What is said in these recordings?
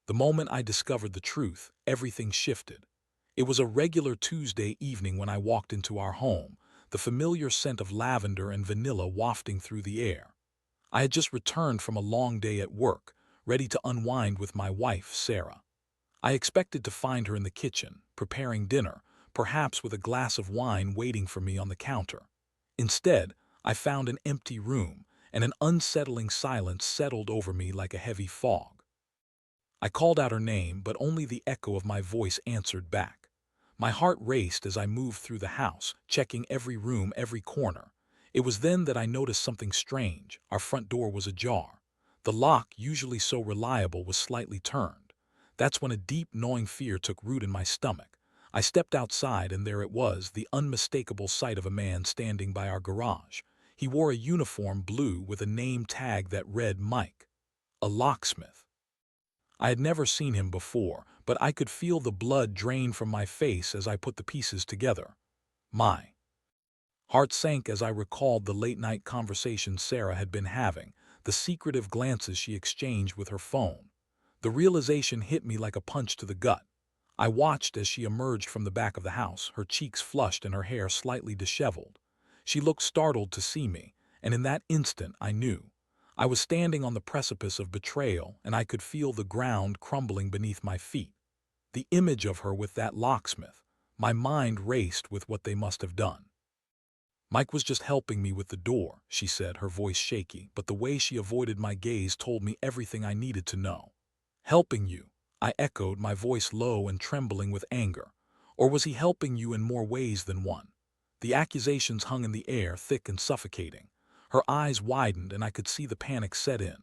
The moment I discovered the truth, everything shifted. It was a regular Tuesday evening when I walked into our home, the familiar scent of lavender and vanilla wafting through the air. I had just returned from a long day at work, ready to unwind with my wife, Sarah. I expected to find her in the kitchen, preparing dinner, perhaps with a glass of wine waiting for me on the counter. Instead, I found an empty room, and an unsettling silence settled over me like a heavy fog. I called out her name, but only the echo of my voice answered back. My heart raced as I moved through the house, checking every room, every corner. It was then that I noticed something strange. Our front door was ajar. The lock, usually so reliable, was slightly turned. That's when a deep, gnawing fear took root in my stomach. I stepped outside, and there it was, the unmistakable sight of a man standing by our garage. He wore a uniform blue with a name tag that read Mike, a locksmith. I had never seen him before, but I could feel the blood drain from my face as I put the pieces together. My heart sank as I recalled the late-night conversations Sarah had been having, the secretive glances she exchanged with her phone. The realization hit me like a punch to the gut. I watched as she emerged from the back of the house, her cheeks flushed and her hair slightly disheveled. She looked startled to see me, and in that instant I knew. I was standing on the precipice of betrayal, and I could feel the ground crumbling beneath my feet. The image of her with that locksmith, my mind raced with what they must have done. Mike was just helping me with the door, she said, her voice shaky, but the way she avoided my gaze told me everything I needed to know. Helping you, I echoed, my voice low and trembling with anger. Or was he helping you in more ways than one? The accusations hung in the air, thick and suffocating. Her eyes widened, and I could see the panic set in.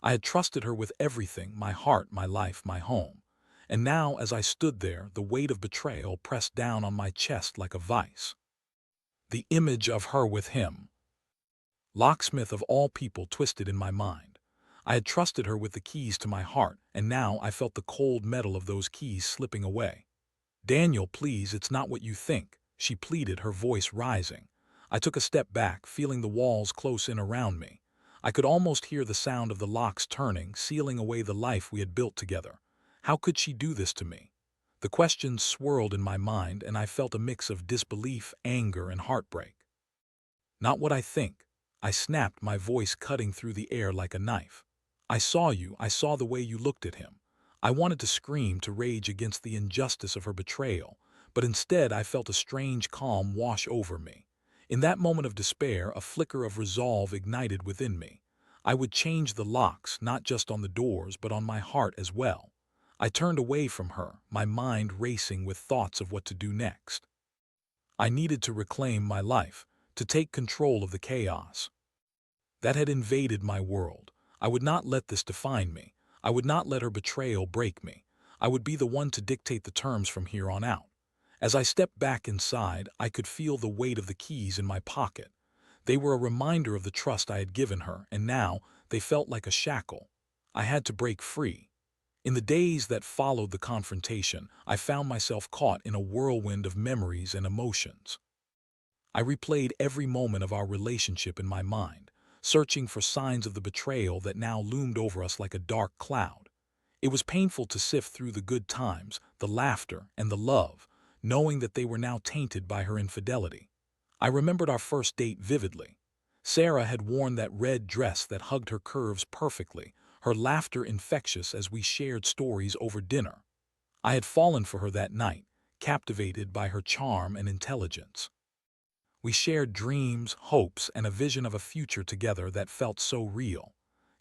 I had trusted her with everything, my heart, my life, my home. And now, as I stood there, the weight of betrayal pressed down on my chest like a vice. The image of her with him, locksmith of all people, twisted in my mind. I had trusted her with the keys to my heart, and now I felt the cold metal of those keys slipping away. "Daniel, please, it's not what you think," she pleaded, her voice rising. I took a step back, feeling the walls close in around me. I could almost hear the sound of the locks turning, sealing away the life we had built together. How could she do this to me? The questions swirled in my mind, and I felt a mix of disbelief, anger, and heartbreak. "Not what I think," I snapped, my voice cutting through the air like a knife. "I saw you, I saw the way you looked at him." I wanted to scream, to rage against the injustice of her betrayal, but instead I felt a strange calm wash over me. In that moment of despair, a flicker of resolve ignited within me. I would change the locks, not just on the doors, but on my heart as well. I turned away from her, my mind racing with thoughts of what to do next. I needed to reclaim my life, to take control of the chaos that had invaded my world. I would not let this define me. I would not let her betrayal break me. I would be the one to dictate the terms from here on out. As I stepped back inside, I could feel the weight of the keys in my pocket. They were a reminder of the trust I had given her, and now they felt like a shackle. I had to break free. In the days that followed the confrontation, I found myself caught in a whirlwind of memories and emotions. I replayed every moment of our relationship in my mind, searching for signs of the betrayal that now loomed over us like a dark cloud. It was painful to sift through the good times, the laughter, and the love, knowing that they were now tainted by her infidelity. I remembered our first date vividly. Sarah had worn that red dress that hugged her curves perfectly, her laughter infectious as we shared stories over dinner. I had fallen for her that night, captivated by her charm and intelligence. We shared dreams, hopes, and a vision of a future together that felt so real.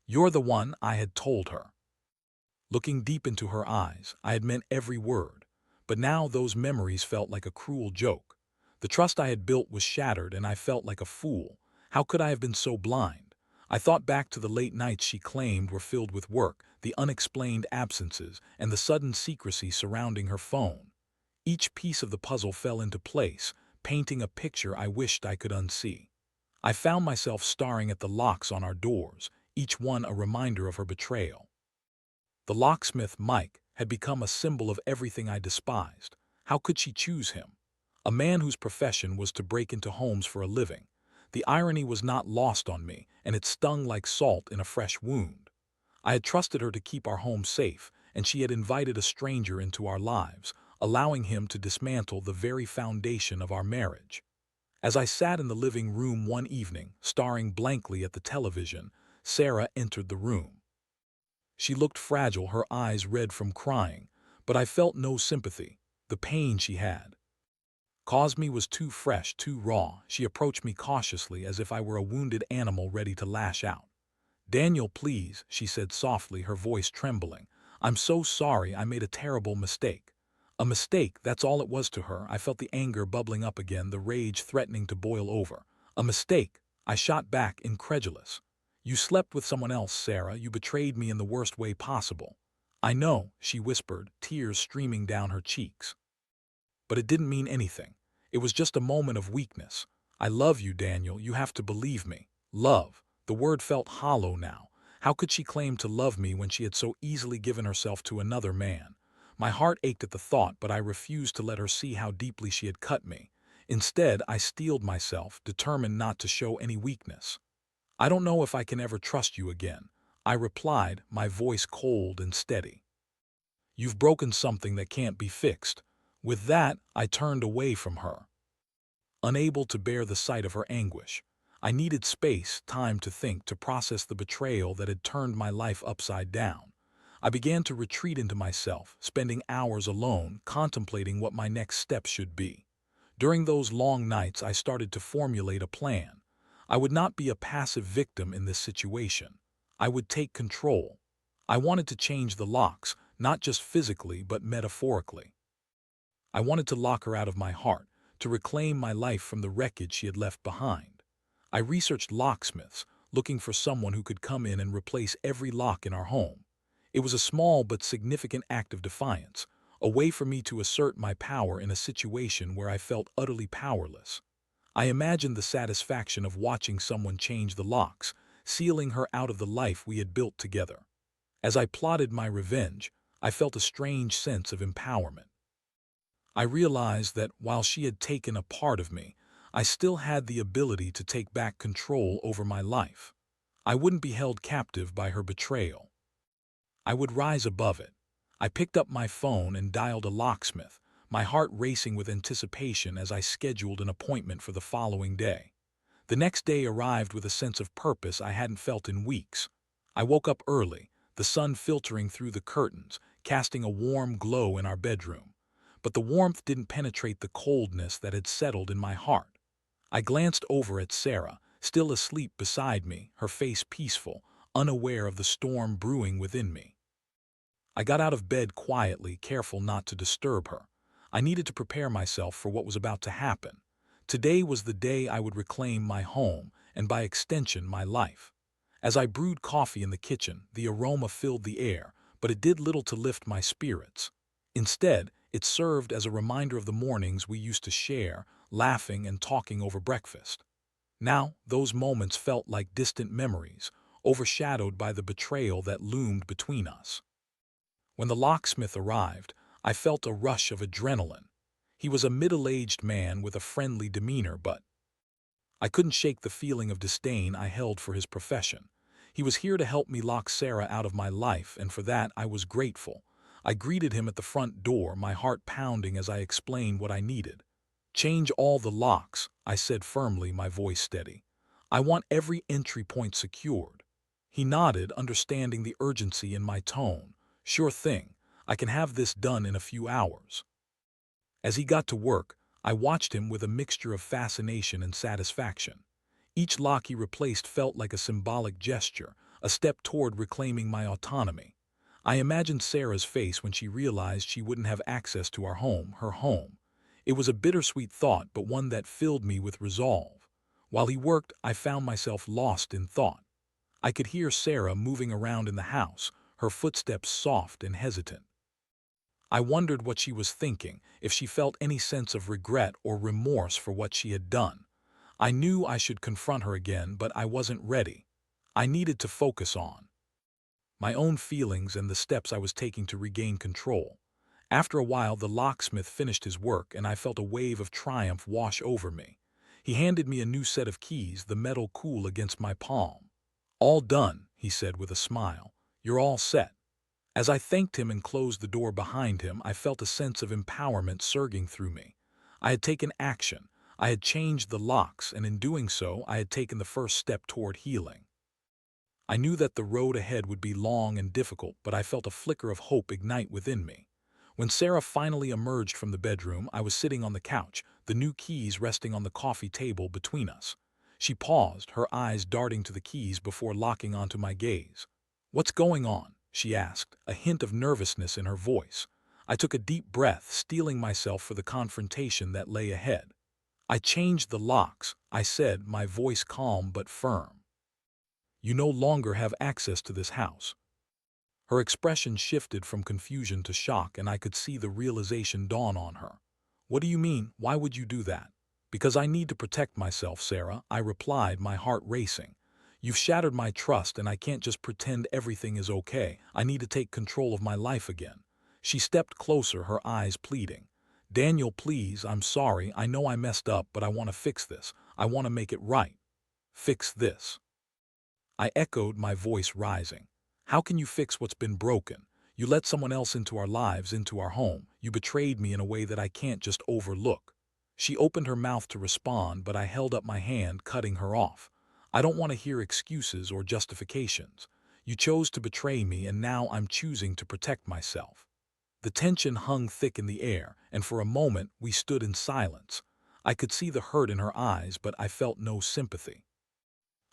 "You're the one," I had told her. Looking deep into her eyes, I had meant every word. But now those memories felt like a cruel joke. The trust I had built was shattered, and I felt like a fool. How could I have been so blind? I thought back to the late nights she claimed were filled with work, the unexplained absences, and the sudden secrecy surrounding her phone. Each piece of the puzzle fell into place, painting a picture I wished I could unsee. I found myself staring at the locks on our doors, each one a reminder of her betrayal. The locksmith, Mike, had become a symbol of everything I despised. How could she choose him? A man whose profession was to break into homes for a living. The irony was not lost on me, and it stung like salt in a fresh wound. I had trusted her to keep our home safe, and she had invited a stranger into our lives, allowing him to dismantle the very foundation of our marriage. As I sat in the living room one evening, staring blankly at the television, Sarah entered the room. She looked fragile, her eyes red from crying, but I felt no sympathy. The pain she had caused me was too fresh, too raw. She approached me cautiously as if I were a wounded animal ready to lash out. "Daniel, please," she said softly, her voice trembling. "I'm so sorry, I made a terrible mistake." A mistake, that's all it was to her. I felt the anger bubbling up again, the rage threatening to boil over. "A mistake," I shot back, incredulous. "You slept with someone else, Sarah. You betrayed me in the worst way possible." "I know," she whispered, tears streaming down her cheeks. "But it didn't mean anything. It was just a moment of weakness. I love you, Daniel. You have to believe me." Love. The word felt hollow now. How could she claim to love me when she had so easily given herself to another man? My heart ached at the thought, but I refused to let her see how deeply she had cut me. Instead, I steeled myself, determined not to show any weakness. "I don't know if I can ever trust you again," I replied, my voice cold and steady. "You've broken something that can't be fixed." With that, I turned away from her, unable to bear the sight of her anguish. I needed space, time to think, to process the betrayal that had turned my life upside down. I began to retreat into myself, spending hours alone, contemplating what my next step should be. During those long nights, I started to formulate a plan. I would not be a passive victim in this situation. I would take control. I wanted to change the locks, not just physically, but metaphorically. I wanted to lock her out of my heart, to reclaim my life from the wreckage she had left behind. I researched locksmiths, looking for someone who could come in and replace every lock in our home. It was a small but significant act of defiance, a way for me to assert my power in a situation where I felt utterly powerless. I imagined the satisfaction of watching someone change the locks, sealing her out of the life we had built together. As I plotted my revenge, I felt a strange sense of empowerment. I realized that while she had taken a part of me, I still had the ability to take back control over my life. I wouldn't be held captive by her betrayal. I would rise above it. I picked up my phone and dialed a locksmith, my heart racing with anticipation as I scheduled an appointment for the following day. The next day arrived with a sense of purpose I hadn't felt in weeks. I woke up early, the sun filtering through the curtains, casting a warm glow in our bedroom. But the warmth didn't penetrate the coldness that had settled in my heart. I glanced over at Sarah, still asleep beside me, her face peaceful, unaware of the storm brewing within me. I got out of bed quietly, careful not to disturb her. I needed to prepare myself for what was about to happen. Today was the day I would reclaim my home, and by extension, my life. As I brewed coffee in the kitchen, the aroma filled the air, but it did little to lift my spirits. Instead, it served as a reminder of the mornings we used to share, laughing and talking over breakfast. Now, those moments felt like distant memories, overshadowed by the betrayal that loomed between us. When the locksmith arrived, I felt a rush of adrenaline. He was a middle-aged man with a friendly demeanor, but I couldn't shake the feeling of disdain I held for his profession. He was here to help me lock Sarah out of my life, and for that I was grateful. I greeted him at the front door, my heart pounding as I explained what I needed. "Change all the locks," I said firmly, my voice steady. "I want every entry point secured." He nodded, understanding the urgency in my tone. "Sure thing. I can have this done in a few hours." As he got to work, I watched him with a mixture of fascination and satisfaction. Each lock he replaced felt like a symbolic gesture, a step toward reclaiming my autonomy. I imagined Sarah's face when she realized she wouldn't have access to our home, her home. It was a bittersweet thought, but one that filled me with resolve. While he worked, I found myself lost in thought. I could hear Sarah moving around in the house, her footsteps soft and hesitant. I wondered what she was thinking, if she felt any sense of regret or remorse for what she had done. I knew I should confront her again, but I wasn't ready. I needed to focus on my own feelings and the steps I was taking to regain control. After a while, the locksmith finished his work, and I felt a wave of triumph wash over me. He handed me a new set of keys, the metal cool against my palm. "All done," he said with a smile. "You're all set." As I thanked him and closed the door behind him, I felt a sense of empowerment surging through me. I had taken action. I had changed the locks, and in doing so, I had taken the first step toward healing. I knew that the road ahead would be long and difficult, but I felt a flicker of hope ignite within me. When Sarah finally emerged from the bedroom, I was sitting on the couch, the new keys resting on the coffee table between us. She paused, her eyes darting to the keys before locking onto my gaze. "What's going on?" she asked, a hint of nervousness in her voice. I took a deep breath, steeling myself for the confrontation that lay ahead. "I changed the locks," I said, my voice calm but firm. "You no longer have access to this house." Her expression shifted from confusion to shock, and I could see the realization dawn on her. "What do you mean? Why would you do that?" "Because I need to protect myself, Sarah," I replied, my heart racing. "You've shattered my trust, and I can't just pretend everything is okay. I need to take control of my life again." She stepped closer, her eyes pleading. "Daniel, please, I'm sorry. I know I messed up, but I want to fix this. I want to make it right." "Fix this?" I echoed, my voice rising. "How can you fix what's been broken? You let someone else into our lives, into our home. You betrayed me in a way that I can't just overlook." She opened her mouth to respond, but I held up my hand, cutting her off. "I don't want to hear excuses or justifications. You chose to betray me, and now I'm choosing to protect myself." The tension hung thick in the air, and for a moment we stood in silence. I could see the hurt in her eyes, but I felt no sympathy.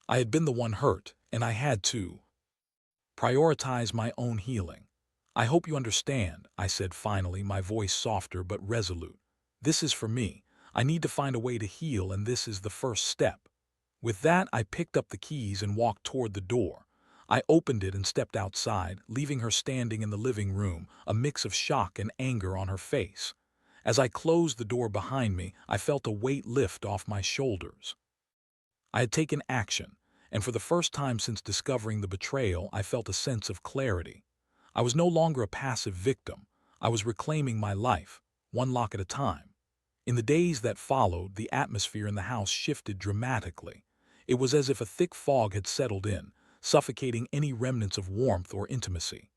I had been the one hurt, and I had to prioritize my own healing. "I hope you understand," I said finally, my voice softer but resolute. "This is for me. I need to find a way to heal, and this is the first step." With that, I picked up the keys and walked toward the door. I opened it and stepped outside, leaving her standing in the living room, a mix of shock and anger on her face. As I closed the door behind me, I felt a weight lift off my shoulders. I had taken action, and for the first time since discovering the betrayal, I felt a sense of clarity. I was no longer a passive victim. I was reclaiming my life, one lock at a time. In the days that followed, the atmosphere in the house shifted dramatically. It was as if a thick fog had settled in, suffocating any remnants of warmth or intimacy.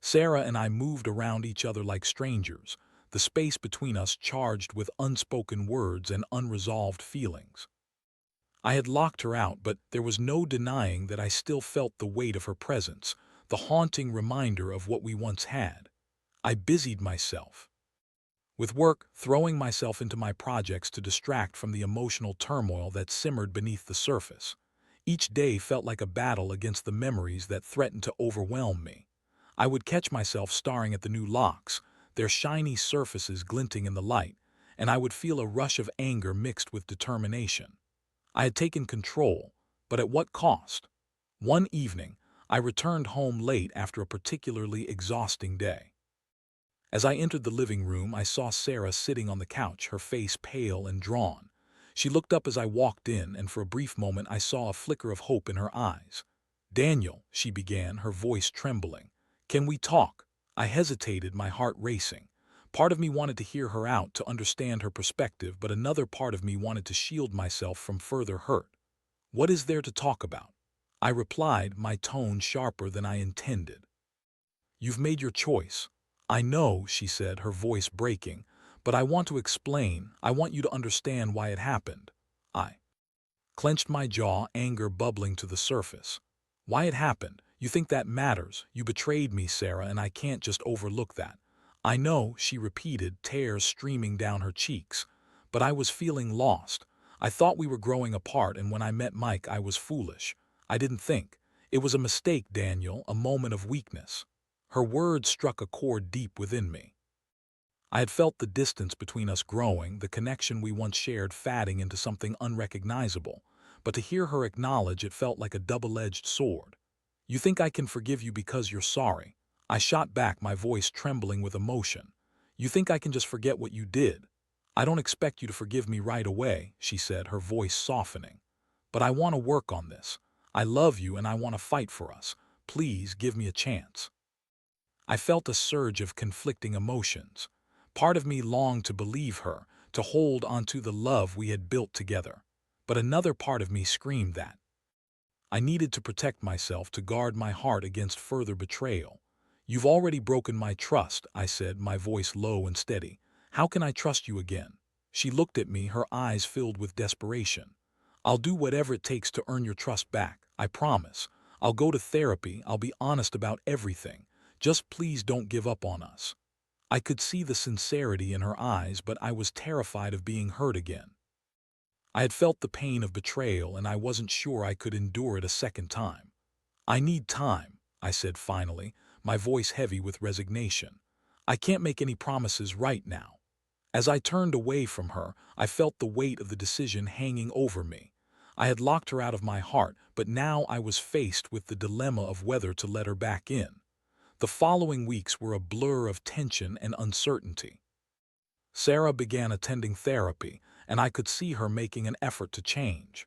Sarah and I moved around each other like strangers, the space between us charged with unspoken words and unresolved feelings. I had locked her out, but there was no denying that I still felt the weight of her presence, the haunting reminder of what we once had. I busied myself with work, throwing myself into my projects to distract from the emotional turmoil that simmered beneath the surface. Each day felt like a battle against the memories that threatened to overwhelm me. I would catch myself staring at the new locks, their shiny surfaces glinting in the light, and I would feel a rush of anger mixed with determination. I had taken control, but at what cost? One evening, I returned home late after a particularly exhausting day. As I entered the living room, I saw Sarah sitting on the couch, her face pale and drawn. She looked up as I walked in, and for a brief moment I saw a flicker of hope in her eyes. "Daniel," she began, her voice trembling. "Can we talk?" I hesitated, my heart racing. Part of me wanted to hear her out, to understand her perspective, but another part of me wanted to shield myself from further hurt. "What is there to talk about?" I replied, my tone sharper than I intended. "You've made your choice." "I know," she said, her voice breaking, "but I want to explain. I want you to understand why it happened." I clenched my jaw, anger bubbling to the surface. "Why it happened? You think that matters? You betrayed me, Sarah, and I can't just overlook that." "I know," she repeated, tears streaming down her cheeks. "But I was feeling lost. I thought we were growing apart, and when I met Mike, I was foolish. I didn't think. It was a mistake, Daniel, a moment of weakness." Her words struck a chord deep within me. I had felt the distance between us growing, the connection we once shared fading into something unrecognizable. But to hear her acknowledge it felt like a double-edged sword. "You think I can forgive you because you're sorry?" I shot back, my voice trembling with emotion. "You think I can just forget what you did?" "I don't expect you to forgive me right away," she said, her voice softening. "But I want to work on this. I love you and I want to fight for us. Please give me a chance." I felt a surge of conflicting emotions. Part of me longed to believe her, to hold onto the love we had built together. But another part of me screamed that I needed to protect myself, to guard my heart against further betrayal. "You've already broken my trust," I said, my voice low and steady. "How can I trust you again?" She looked at me, her eyes filled with desperation. "I'll do whatever it takes to earn your trust back, I promise. I'll go to therapy, I'll be honest about everything. Just please don't give up on us." I could see the sincerity in her eyes, but I was terrified of being hurt again. I had felt the pain of betrayal, and I wasn't sure I could endure it a second time. "I need time," I said finally, my voice heavy with resignation. "I can't make any promises right now." As I turned away from her, I felt the weight of the decision hanging over me. I had locked her out of my heart, but now I was faced with the dilemma of whether to let her back in. The following weeks were a blur of tension and uncertainty. Sarah began attending therapy, and I could see her making an effort to change.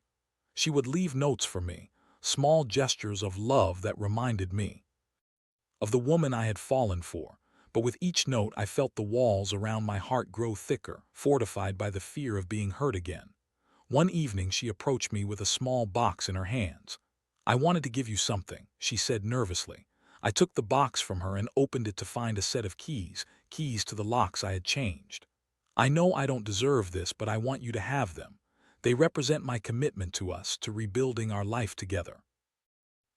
She would leave notes for me, small gestures of love that reminded me of the woman I had fallen for, but with each note I felt the walls around my heart grow thicker, fortified by the fear of being hurt again. One evening she approached me with a small box in her hands. "I wanted to give you something," she said nervously. I took the box from her and opened it to find a set of keys, keys to the locks I had changed. "I know I don't deserve this, but I want you to have them. They represent my commitment to us, to rebuilding our life together."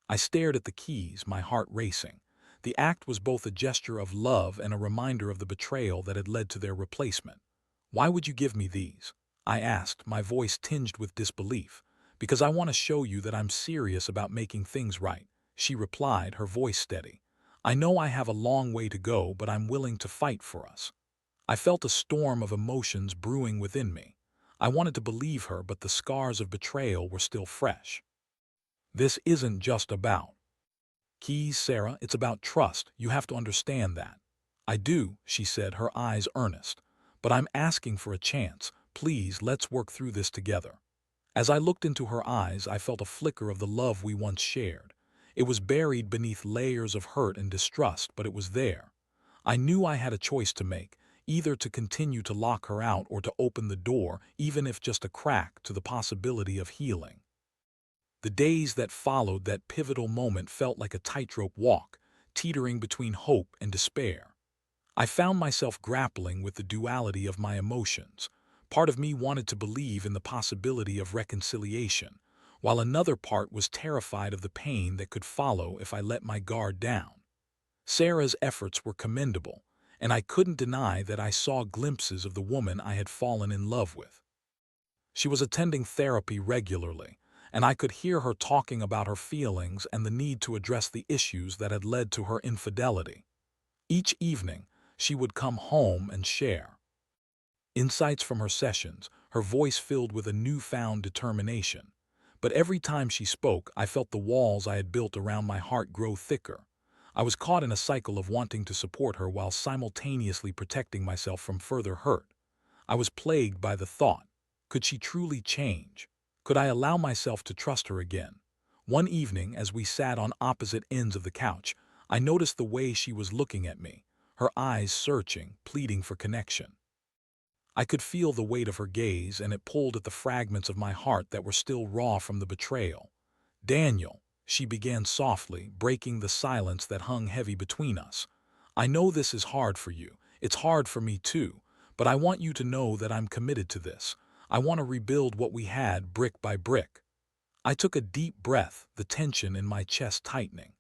I stared at the keys, my heart racing. The act was both a gesture of love and a reminder of the betrayal that had led to their replacement. "Why would you give me these?" I asked, my voice tinged with disbelief. "Because I want to show you that I'm serious about making things right," she replied, her voice steady. "I know I have a long way to go, but I'm willing to fight for us." I felt a storm of emotions brewing within me. I wanted to believe her, but the scars of betrayal were still fresh. "This isn't just about keys, Sarah, it's about trust. You have to understand that." "I do," she said, her eyes earnest. "But I'm asking for a chance. Please, let's work through this together." As I looked into her eyes, I felt a flicker of the love we once shared. It was buried beneath layers of hurt and distrust, but it was there. I knew I had a choice to make, either to continue to lock her out or to open the door, even if just a crack, to the possibility of healing. The days that followed that pivotal moment felt like a tightrope walk, teetering between hope and despair. I found myself grappling with the duality of my emotions. Part of me wanted to believe in the possibility of reconciliation, while another part was terrified of the pain that could follow if I let my guard down. Sarah's efforts were commendable, and I couldn't deny that I saw glimpses of the woman I had fallen in love with. She was attending therapy regularly, and I could hear her talking about her feelings and the need to address the issues that had led to her infidelity. Each evening, she would come home and share insights from her sessions, her voice filled with a newfound determination. But every time she spoke, I felt the walls I had built around my heart grow thicker. I was caught in a cycle of wanting to support her while simultaneously protecting myself from further hurt. I was plagued by the thought, could she truly change? Could I allow myself to trust her again? One evening, as we sat on opposite ends of the couch, I noticed the way she was looking at me, her eyes searching, pleading for connection. I could feel the weight of her gaze, and it pulled at the fragments of my heart that were still raw from the betrayal. "Daniel," she began softly, breaking the silence that hung heavy between us. "I know this is hard for you. It's hard for me too. But I want you to know that I'm committed to this. I want to rebuild what we had brick by brick." I took a deep breath, the tension in my chest tightening.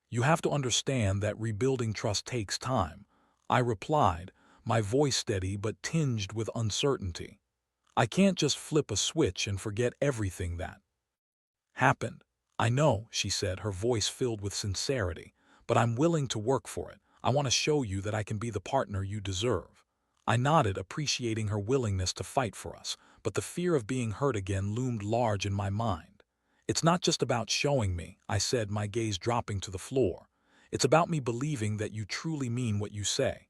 "You have to understand that rebuilding trust takes time," I replied, my voice steady but tinged with uncertainty. "I can't just flip a switch and forget everything that happened." "I know," she said, her voice filled with sincerity, "but I'm willing to work for it. I want to show you that I can be the partner you deserve." I nodded, appreciating her willingness to fight for us, but the fear of being hurt again loomed large in my mind. "It's not just about showing me," I said, my gaze dropping to the floor. "It's about me believing that you truly mean what you say."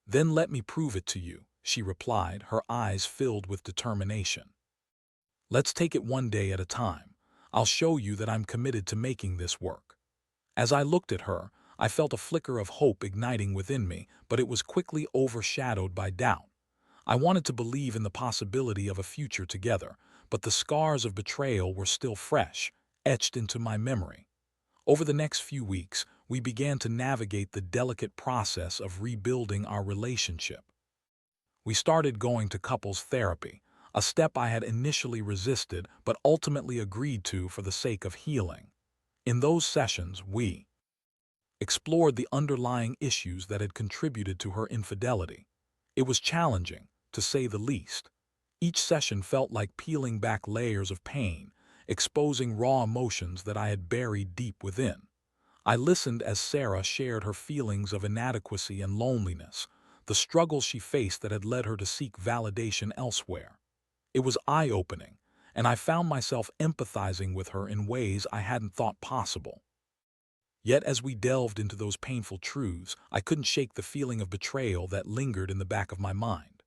"Then let me prove it to you," she replied, her eyes filled with determination. "Let's take it one day at a time. I'll show you that I'm committed to making this work." As I looked at her, I felt a flicker of hope igniting within me, but it was quickly overshadowed by doubt. I wanted to believe in the possibility of a future together, but the scars of betrayal were still fresh, etched into my memory. Over the next few weeks, we began to navigate the delicate process of rebuilding our relationship. We started going to couples therapy, a step I had initially resisted but ultimately agreed to for the sake of healing. In those sessions, we explored the underlying issues that had contributed to her infidelity. It was challenging, to say the least. Each session felt like peeling back layers of pain, exposing raw emotions that I had buried deep within. I listened as Sarah shared her feelings of inadequacy and loneliness, the struggles she faced that had led her to seek validation elsewhere. It was eye-opening, and I found myself empathizing with her in ways I hadn't thought possible. Yet as we delved into those painful truths, I couldn't shake the feeling of betrayal that lingered in the back of my mind.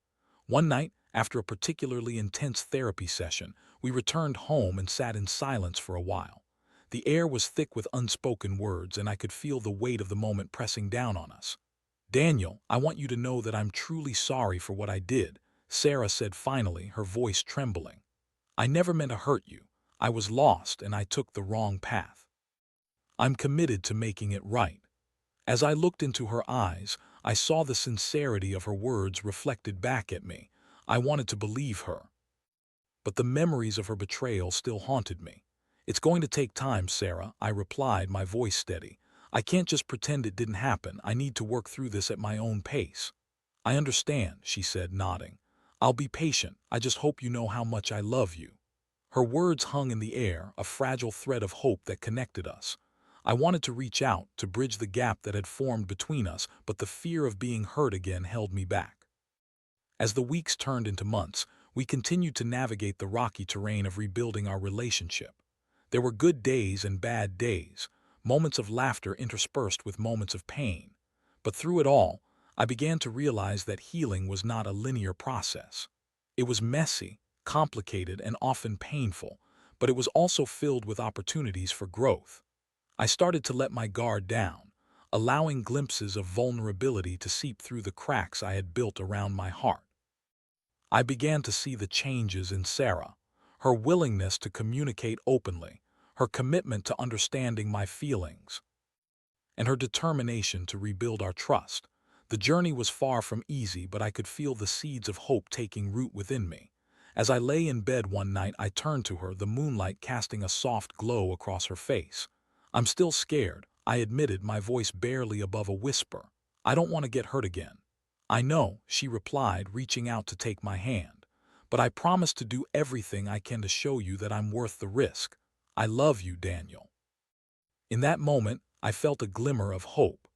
One night, after a particularly intense therapy session, we returned home and sat in silence for a while. The air was thick with unspoken words, and I could feel the weight of the moment pressing down on us. "Daniel, I want you to know that I'm truly sorry for what I did," Sarah said finally, her voice trembling. "I never meant to hurt you. I was lost and I took the wrong path. I'm committed to making it right." As I looked into her eyes, I saw the sincerity of her words reflected back at me. I wanted to believe her, but the memories of her betrayal still haunted me. "It's going to take time, Sarah," I replied, my voice steady. "I can't just pretend it didn't happen. I need to work through this at my own pace." "I understand," she said, nodding. "I'll be patient. I just hope you know how much I love you." Her words hung in the air, a fragile thread of hope that connected us. I wanted to reach out, to bridge the gap that had formed between us, but the fear of being hurt again held me back. As the weeks turned into months, we continued to navigate the rocky terrain of rebuilding our relationship. There were good days and bad days, moments of laughter interspersed with moments of pain. But through it all, I began to realize that healing was not a linear process. It was messy, complicated, and often painful, but it was also filled with opportunities for growth. I started to let my guard down, allowing glimpses of vulnerability to seep through the cracks I had built around my heart. I began to see the changes in Sarah, her willingness to communicate openly, her commitment to understanding my feelings, and her determination to rebuild our trust. The journey was far from easy, but I could feel the seeds of hope taking root within me. As I lay in bed one night, I turned to her, the moonlight casting a soft glow across her face. "I'm still scared," I admitted, my voice barely above a whisper. "I don't want to get hurt again." "I know," she replied, reaching out to take my hand. "But I promise to do everything I can to show you that I'm worth the risk. I love you, Daniel." In that moment, I felt a glimmer of hope.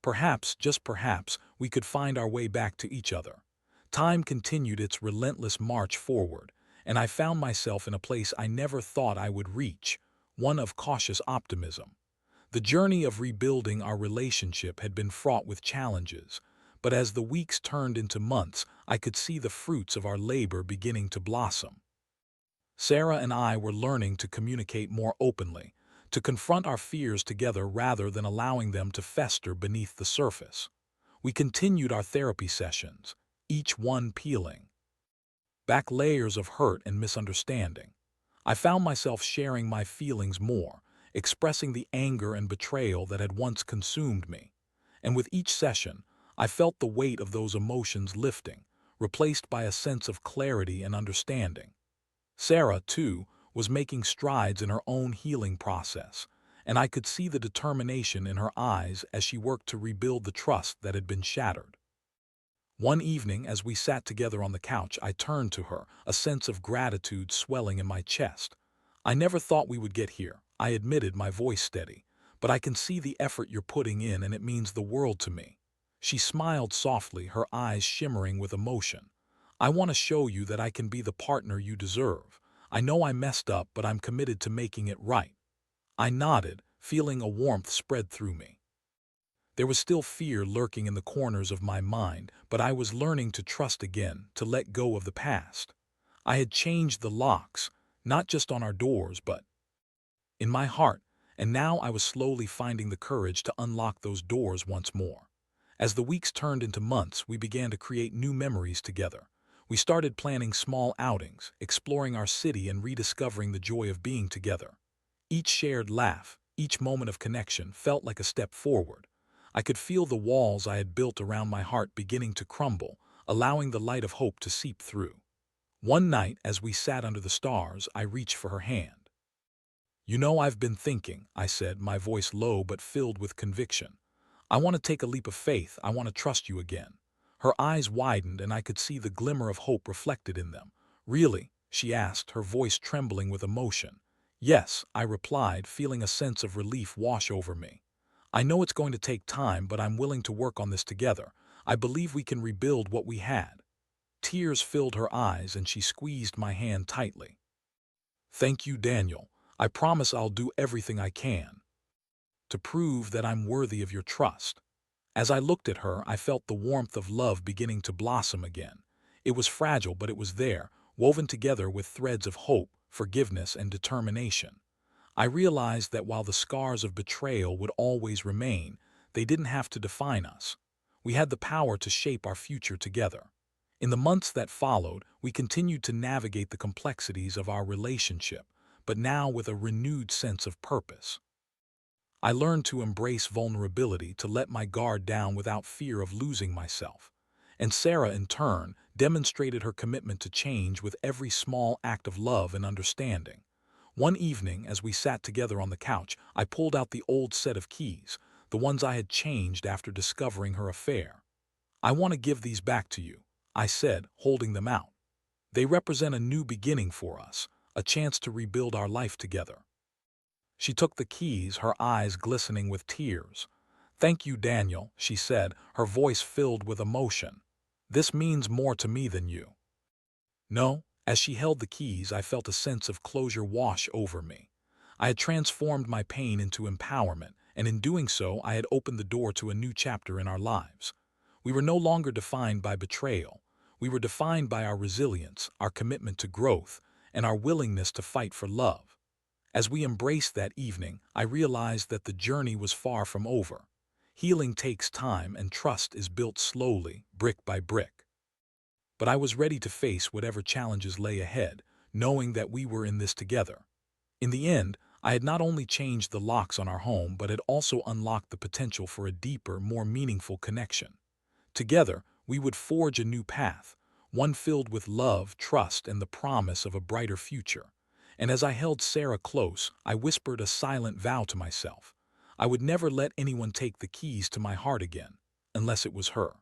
Perhaps, just perhaps, we could find our way back to each other. Time continued its relentless march forward, and I found myself in a place I never thought I would reach, one of cautious optimism. The journey of rebuilding our relationship had been fraught with challenges, but as the weeks turned into months, I could see the fruits of our labor beginning to blossom. Sarah and I were learning to communicate more openly, to confront our fears together rather than allowing them to fester beneath the surface. We continued our therapy sessions, each one peeling back layers of hurt and misunderstanding. I found myself sharing my feelings more, expressing the anger and betrayal that had once consumed me. And with each session, I felt the weight of those emotions lifting, replaced by a sense of clarity and understanding. Sarah, too, was making strides in her own healing process, and I could see the determination in her eyes as she worked to rebuild the trust that had been shattered. One evening, as we sat together on the couch, I turned to her, a sense of gratitude swelling in my chest. "I never thought we would get here," I admitted, my voice steady, "but I can see the effort you're putting in, and it means the world to me." She smiled softly, her eyes shimmering with emotion. "I want to show you that I can be the partner you deserve. I know I messed up, but I'm committed to making it right." I nodded, feeling a warmth spread through me. There was still fear lurking in the corners of my mind, but I was learning to trust again, to let go of the past. I had changed the locks, not just on our doors, but in my heart, and now I was slowly finding the courage to unlock those doors once more. As the weeks turned into months, we began to create new memories together. We started planning small outings, exploring our city and rediscovering the joy of being together. Each shared laugh, Each moment of connection felt like a step forward. I could feel the walls I had built around my heart beginning to crumble, allowing the light of hope to seep through. One night, as we sat under the stars, I reached for her hand. "You know, I've been thinking," I said, my voice low but filled with conviction. "I want to take a leap of faith. I want to trust you again." Her eyes widened, and I could see the glimmer of hope reflected in them. "Really?" she asked, her voice trembling with emotion. "Yes," I replied, feeling a sense of relief wash over me. "I know it's going to take time, but I'm willing to work on this together. I believe we can rebuild what we had." Tears filled her eyes, and she squeezed my hand tightly. "Thank you, Daniel. I promise I'll do everything I can to prove that I'm worthy of your trust." As I looked at her, I felt the warmth of love beginning to blossom again. It was fragile, but it was there, woven together with threads of hope, forgiveness, and determination. I realized that while the scars of betrayal would always remain, they didn't have to define us. We had the power to shape our future together. In the months that followed, we continued to navigate the complexities of our relationship, but now with a renewed sense of purpose. I learned to embrace vulnerability, to let my guard down without fear of losing myself. And Sarah, in turn, demonstrated her commitment to change with every small act of love and understanding. One evening, as we sat together on the couch, I pulled out the old set of keys, the ones I had changed after discovering her affair. "I want to give these back to you," I said, holding them out. "They represent a new beginning for us, a chance to rebuild our life together." She took the keys, her eyes glistening with tears. "Thank you, Daniel," she said, her voice filled with emotion. "This means more to me than you." No, as she held the keys, I felt a sense of closure wash over me. I had transformed my pain into empowerment, and in doing so, I had opened the door to a new chapter in our lives. We were no longer defined by betrayal. We were defined by our resilience, our commitment to growth, and our willingness to fight for love. As we embraced that evening, I realized that the journey was far from over. Healing takes time, and trust is built slowly, brick by brick. But I was ready to face whatever challenges lay ahead, knowing that we were in this together. In the end, I had not only changed the locks on our home, but had also unlocked the potential for a deeper, more meaningful connection. Together, we would forge a new path, one filled with love, trust, and the promise of a brighter future. And as I held Sarah close, I whispered a silent vow to myself. I would never let anyone take the keys to my heart again, unless it was her.